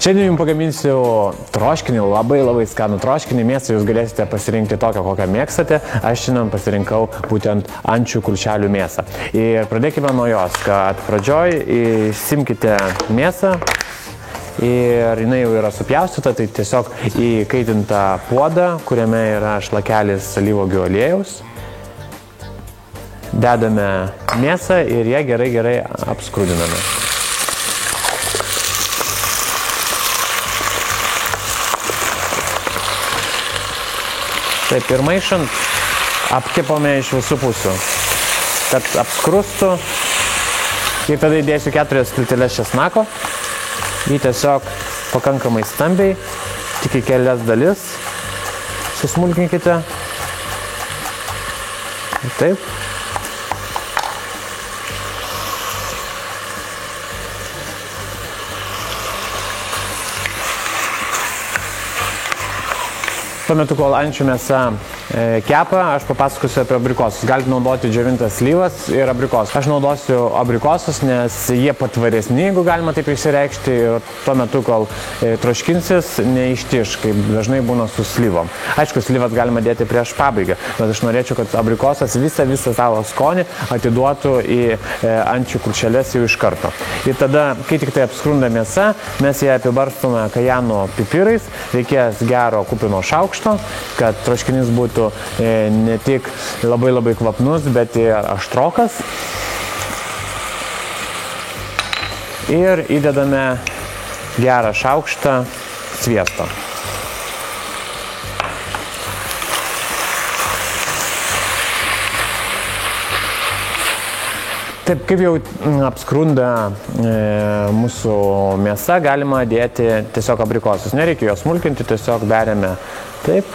Šiandien jums pagaminsiu troškinį, labai skanų troškinį. Mėsą jūs galėsite pasirinkti tokią, kokią mėgstate. Aš šiandien pasirinkau būtent ančių kulšelių mėsą. Ir pradėkime nuo jos, kad pradžioj įsimkite mėsą. Ir jinai jau yra supjaustyta, tai tiesiog į kaitintą puodą, kuriame yra šlakelis alyvuogių aliejaus. Dedame mėsą ir ją gerai apskrudiname. Taip, ir maišant apkepame iš visų pusių, kad apskrustų. Ir tada įdėsiu 4 skilteles česnako. Jį tiesiog pakankamai stambiai, tik į kelias dalis susmulkinkite. Taip. Tuo metu, kol ančių mėsa kepa, aš papasakosiu apie abrikosus. Galite naudoti džiovintas slyvas ir abrikosus. Aš naudosiu abrikosus, nes jie patvaresni, jeigu galima taip išsireikšti. Ir tuo metu, kol troškinsis, neištiš, kaip dažnai būna su slyvom. Aišku, slyvas galima dėti prieš pabaigą, bet aš norėčiau, kad abrikosas visą savo skonį atiduotų į ančių kulšeles jau iš karto. Ir tada, kai tik tai apskrunda mėsa, mes ją apibarstome kajano pipirais. Reikės gero kupino šaukšto, kad troškinys būtų ne tik labai kvapnus, bet ir aštrokas. Ir įdedame gerą šaukštą sviesto. Taip, kaip jau apskrunda mūsų mėsa, galima dėti tiesiog abrikosus. Nereikia jos smulkinti, tiesiog beriame taip,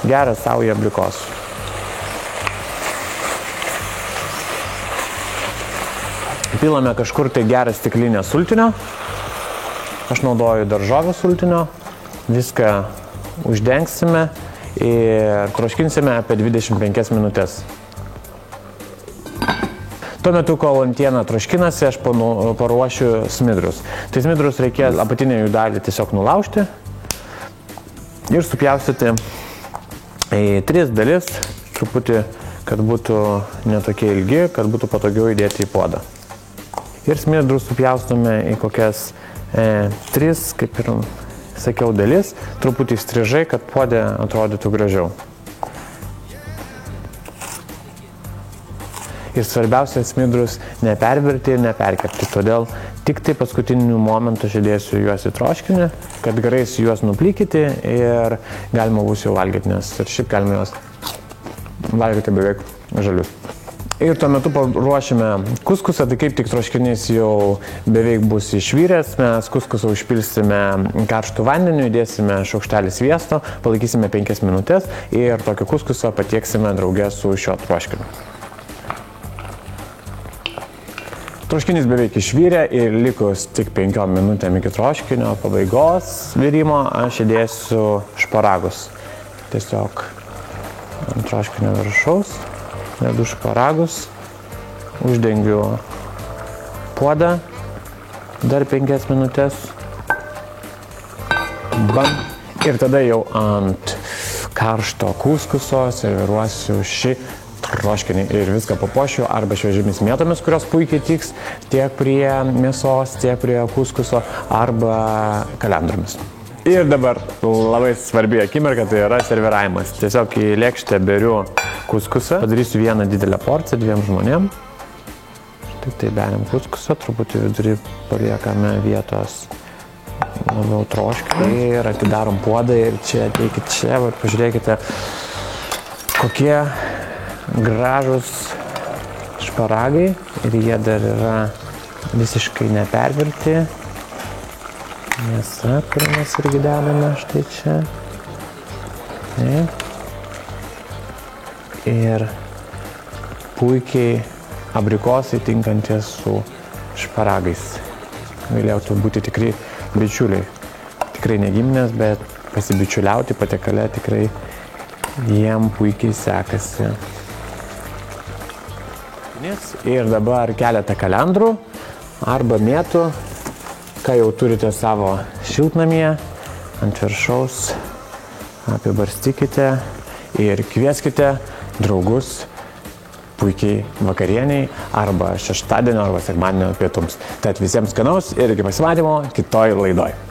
gerą saują abrikosų. Pilame kažkur tai gerą stiklinę sultinio. Aš naudoju daržovių sultinio. Viską uždengsime ir troškinsime apie 25 minutės. Tuo metu, kol antiena troškinasi, aš paruošiu smidrus. Tai smidrus reikės apatinę jų dalį tiesiog nulaužti ir supjaustyti į 3 dalis, truputį, kad būtų netokie ilgi, kad būtų patogiau įdėti į puodą. Ir smidrus supjaustome į kokias 3, kaip ir sakiau, dalis, truputį strižai, kad puodė atrodytų gražiau. Ir svarbiausia smidrus nepervirti ir neperkepti. Todėl tik tai paskutiniu momentu aš įdėsiu juos į troškinį, kad gerai juos nuplykyti ir galima bus jau valgyti, nes ir šiaip galime juos valgyti beveik žalius. Ir tuo metu paruošime kuskusą, tai kaip tik troškinys jau beveik bus išviręs, mes kuskusą užpilsime karštų vandeniu, įdėsime šaukštelį sviesto, palaikysime 5 minutės ir tokį kuskusą patieksime drauge su šiuo troškiniu. Troškinys beveik išvirė ir likus tik 5 minutėm iki troškinio pabaigos virimo aš įdėsiu šparagus. Tiesiog ant troškinio viršaus dedu šparagus, uždengiu puodą dar 5 minutės. Bam. Ir tada jau ant karšto kuskuso serviruosiu šį troškinį ir viską papuošiu arba šviežiomis mėtomis, kurios puikiai tiks tiek prie mėsos, tiek prie kuskuso arba kalendromis. Ir dabar labai svarbi akimirka, tai yra serviravimas. Tiesiog į lėkštę beriu kuskusą, padarysiu vieną didelę porciją 2 žmonėm. Štai tai beriam kuskusą, truputį vidury paliekame vietos labiau troškinį ir atidarom puodą ir čia ateikit čia, pažiūrėkite, kokie gražus šparagai ir jie dar yra visiškai nepervirti. Mėsa, kurį mes irgi dedame štai čia. Taip. Ir puikiai abrikosai tinkantis su šparagais. Galėtų būti tikrai bičiuliai. Tikrai ne giminės, bet pasibičiuliauti patiekale tikrai jiem puikiai sekasi. Ir dabar keletą kalendrų arba mėtų ką jau turite savo šiltnamyje, ant viršaus apibarstykite ir kvieskite draugus puikiai vakarieniai arba šeštadienio arba sekmadienio pietums. Tad visiems skanaus ir iki pasimatymo kitoj laidoj.